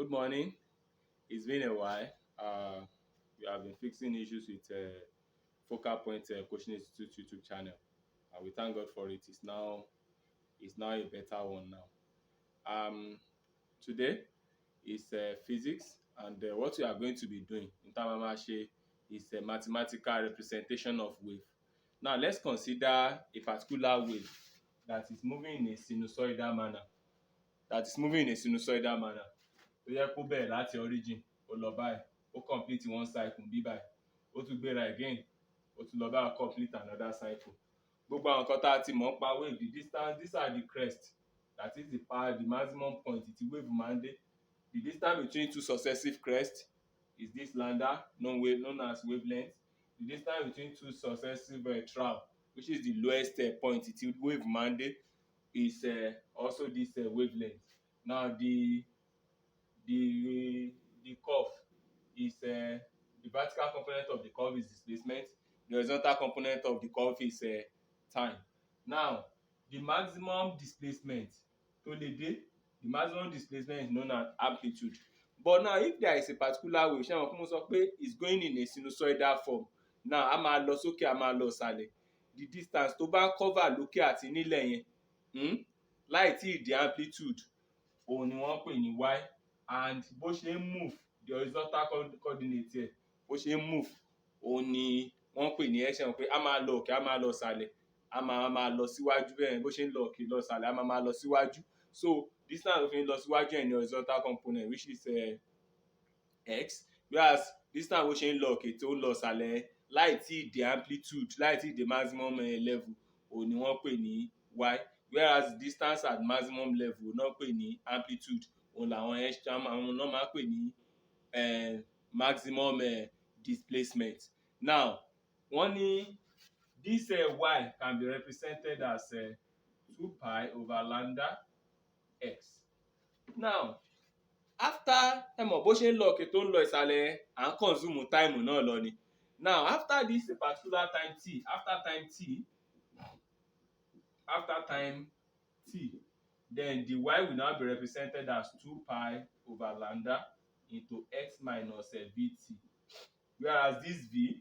Good morning. It's been a while. We have been fixing issues with Focal Point Coaching Institute YouTube channel. We thank God for it. It's now a better one now. Um, Today is physics, and what we are going to be doing in Tamamashi is a mathematical representation of wave. Now let's consider a particular wave that is moving in a sinusoidal manner. Tó jẹ́ pé ó bẹ̀rẹ̀ láti origin, ó lọ báyìí, ó complete one cycle bí báyìí, ó tún gbéra again, ó tún lọ báyìí, ó complete another cycle. Gbogbo àwọn nǹkan tá a ti mọ̀ nípa wave, the distance, these are the crest, that is the power, the maximum point tí wave máa ń dé. The distance between two successive crests is this lambda, known as wavelength. The distance between two successive trough, which is the lowest point tí wave máa ń dé, is also this wavelength. Now the curve is the vertical component of the curve is displacement. The horizontal component of the curve is time. Now the maximum displacement tó lè dé, the maximum displacement is known as amplitude. But now if there is a particular wave, ṣé àwọn kí mo sọ pé it's going in a sinusoidal form. Now a máa lọ sókè, a máa lọ ìsàlẹ̀. The distance tó bá cover lókè àti nílẹ̀ yẹn láì tí ì dé amplitude, òun ni wọ́n pè ní y, and bó ṣe ń move, the horizontal coordinate ẹ̀ bó ṣe ń move, òun ni wọ́n pè ní x. Ṣé mọ̀ pé a máa lọ òkè, a máa lọ ìsàlẹ̀, a máa lọ síwájú bẹ́ẹ̀, bó ṣe ń lọ òkè lọ ìsàlẹ̀, a máa lọ síwájú. So distance tó fi ń lọ síwájú ẹ̀ ní horizontal component, which is x, whereas distance bó ṣe ń lọ òkè tó ń lọ ìsàlẹ̀ láì tí ì dé amplitude, láì tí ì dé maximum level, òun ni wọ́n pè ní y, whereas distance at maximum level náà pè ní amplitude. Òun làwọn àwọn náà máa ń pè ní maximum displacement. Now wọ́n ní this y can be represented as 2 pi over lambda x. Now after ẹ mọ̀ bó ṣe ń lọ òkè tó ń lọ ìsàlẹ̀, à ń consume time náà lọ ni. Now after this particular time t, after time t, then the y will now be represented as 2 pi over lambda into x minus vt, whereas this v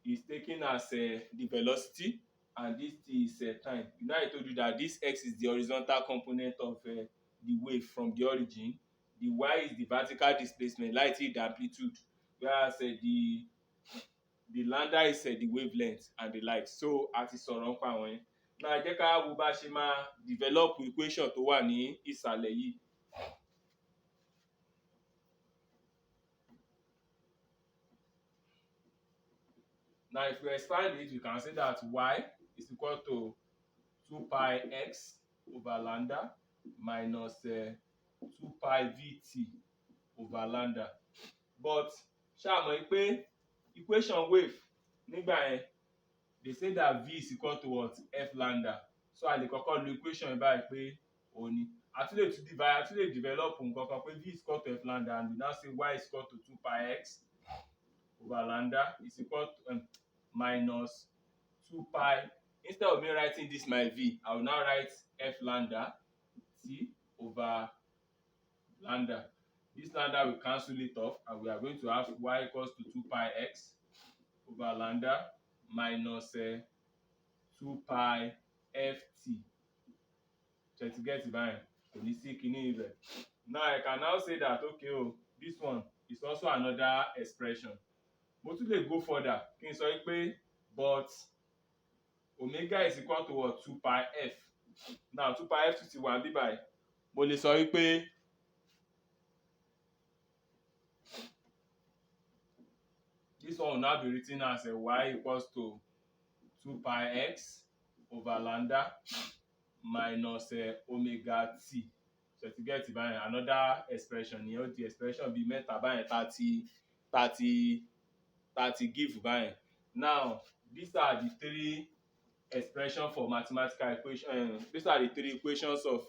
is taken as the velocity and this t is time. You know I told you that this x is the horizontal component of the wave from the origin. The y is the vertical displacement láì tí ì dé amplitude, whereas the lambda is the wavelength and the like. So a ti sọ̀rọ̀ nípa àwọn yẹn. Now jẹ́ ká wo bá ṣe máa develop equation tó wà ní ìsàlẹ̀ yìí. Now if we expand it, we can say that y is equal to 2 pi x over lambda minus 2 pi vt over lambda. But ṣá mọ̀ pé equation wave nígbà yẹn, they say that v is equal to what? F lambda. So a lè kọ́kọ́ lo equation yìí báyìí pé òun ni. A tún lè develop nǹkan kan pé v is equal to F lambda, and we now say y is equal to 2 pi x over lambda is equal to minus 2 pi. Instead of me writing this my v, I will now write F lambda t over lambda. This lambda will cancel it off, and we are going to have y equals to 2 pi x over lambda minus 2 pi ft. Ṣé ti get it báyìí? Kò ní sí kíní ibẹ̀. Now I can now say that okay this one is also another expression. Mo tún lè go further kí n sọ pé but omega is equal to what? 2 pi f. Now 2 pi f ti wà bí báyìí. Mo lè sọ pé this one will now be written as y equals to 2 pi x over lambda minus omega t. So to get it báyìí, another expression ni ó di expression bíi mẹ́ta báyìí tá ti give báyìí. Now these are the three expressions for mathematical equation. These are the three equations of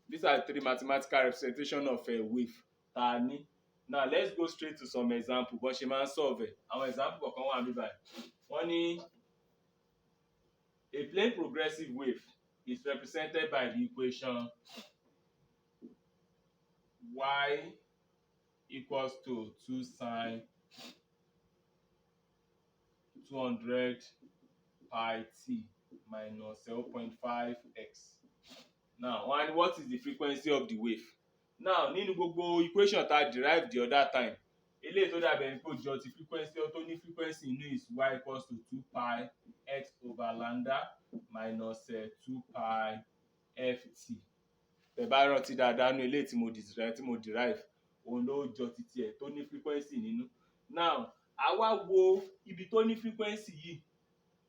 these are the three mathematical representation of wave tá a ní. Now let's go straight to some example bó ṣe máa ń solve àwọn example kọ̀ọ̀kan wà níbí báyìí. Wọ́n ní a plane progressive wave is represented by the equation y equals to 2 sine 200 pi t minus 0.5x. Now, and what is the frequency of the wave? Now, nínú gbogbo equation tá derive the other time, eléyìí tó dàbí ẹni pé ó jọ ti frequency tó ní frequency inú is y equals to 2 pi x over lambda minus 2 pi ft. Tẹ́ bá rántí dáadáa nínú eléyìí tí mo derive òun ló jọ titi ẹ̀ tó ní frequency nínú. Now, àwa wo ibi tó ní frequency yìí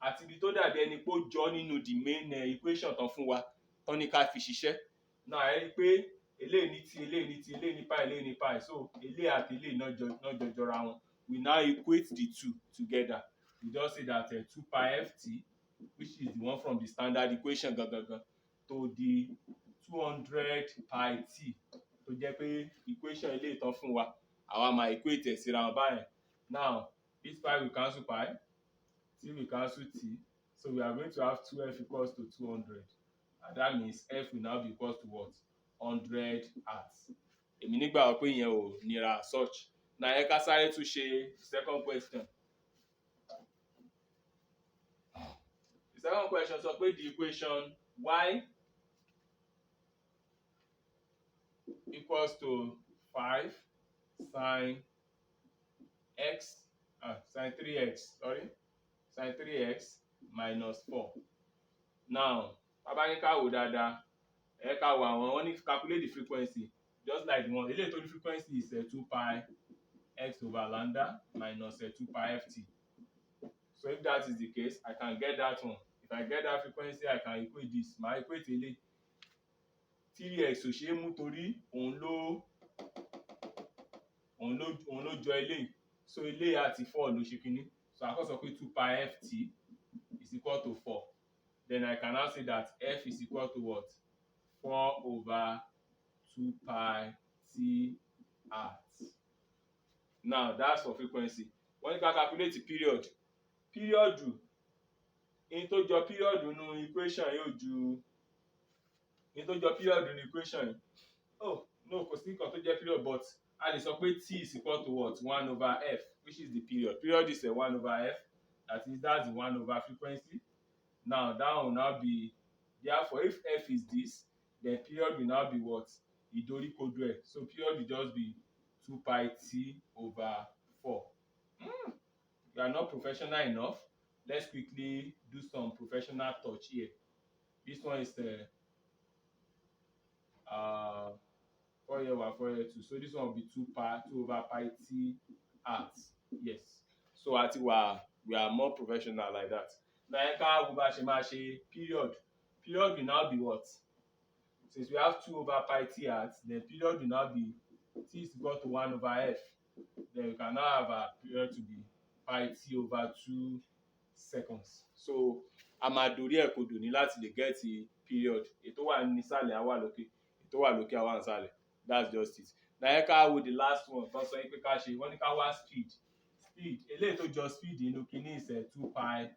àti ibi tó dàbí ẹni pé ó jọ nínú the main equation tán fún wa tán ní ká fi ṣiṣẹ́. Now, ẹ rí i pé eléyìí ní t eléyìí ní t eléyìí ní pi eléyìí ní pi, so eléyìí àti eléyìí náà jọra wọn. We now equate the two together. We just say that 2 pi ft, which is the one from the standard equation gangan, to the 200 pi t tó jẹ́ pé equation eléyìí tán fún wa àwa máa equate ẹ̀ síra wọn báyẹn. Now, this pi will cancel pi, t will cancel t, so we are going to have 2f equals to 200, and that means f will now be equals to what? 100 hertz. Èmi nígbàgbọ́ pé ìyẹn ò nira as such. Na ẹ ká sáré tún ṣe second question. The second question sọ pé the equation y equals to 5 sine x sine 3x sine 3x minus 4. Now, bàbá ní ká wò dáadáa, ẹ ká wò àwọn wọ́n ní calculate the frequency just like the one eléyìí tó ní frequency is 2 pi x over lambda minus 2 pi ft. So if that is the case, I can get that one. If I get that frequency, I can equate this. Màá equate eléyìí. 3x ò ṣeé mú torí òun ló jọ eléyìí. So eléyìí àti 4 ló ṣe kíní. So I can sọ pé 2 pi ft is equal to 4. Then I can now say that f is equal to what? 4 over 2 pi t hertz. Now, that's for frequency. Wọ́n ní ká calculate the period. Period in tó jọ period nínú equation yóò ju in tó jọ period nínú equation yìí. Oh, no, kò sí nǹkan tó jẹ́ period, but a lè sọ pé t is equal to what? 1 over f, which is the period. Period is 1 over f. That's the 1 over frequency. Now, that will now be, therefore, if f is this, then period will now be what? Ìdoríkodò ẹ̀. So period will just be 2 pi t over 4. We are not professional enough. Let's quickly do some professional touch here. This one is 4 here 1, 4 here 2. So this one will be 2 over pi t hertz. Yes. So we are more professional like that. Now, ẹ ká wo bá ṣe máa ṣe period. Period will now be what? Since we have 2 over pi t hertz, then period will now be t is equal to 1 over f. Then we can now have our period to be pi t over 2 seconds. So a máa dorí ẹ̀ kodò ní láti lè get period. Ètò wà nísàlẹ̀ á wà lókè, ètò wà lókè á wà nísàlẹ̀. That's just it. Now, ẹ ká wo the last one tán sọ pé ká ṣe, wọ́n ní ká wá speed. Eléyìí tó jọ speed inú kíní is 2 pi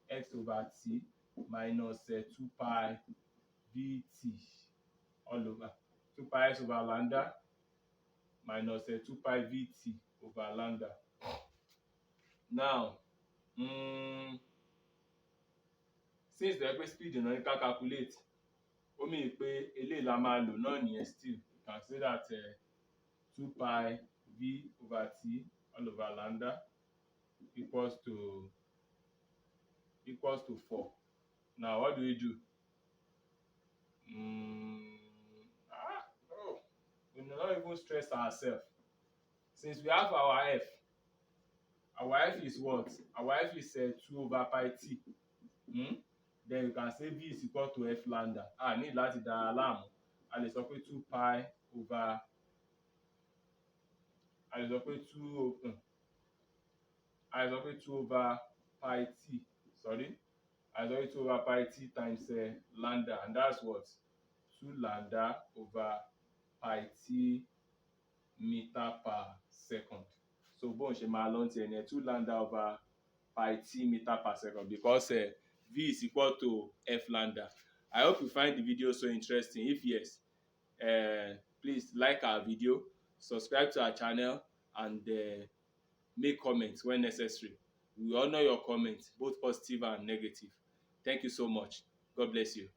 x over t minus 2 pi vt all over 2 pi x over lambda minus 2 pi vt over lambda. Now, since the pé speed náà ní ká calculate, ó mean pé eléyìí la máa lò náà nìyẹn still. You can say that 2 pi v over t all over lambda equals to 4. Now, what do we do? We will not even stress ourselves. Since we have our f is what? Our f is 2 over pi t. Then you can say v is equal to f lambda. Ní láti dá láàmú. A lè sọ pé 2 pi over a lè sọ pé 2 over pi t. Sorry. I lè sọ pé 2 over pi t times lambda, and that's what? 2 lambda over pi t meter per second. So bóun ṣe máa lọ ti ẹni 2 lambda over pi t meter per second, because v is equal to f lambda. I hope you find the video so interesting. If yes, please like our video, subscribe to our channel, and make comments when necessary. We honor your comments, both positive and negative. Thank you so much. God bless you.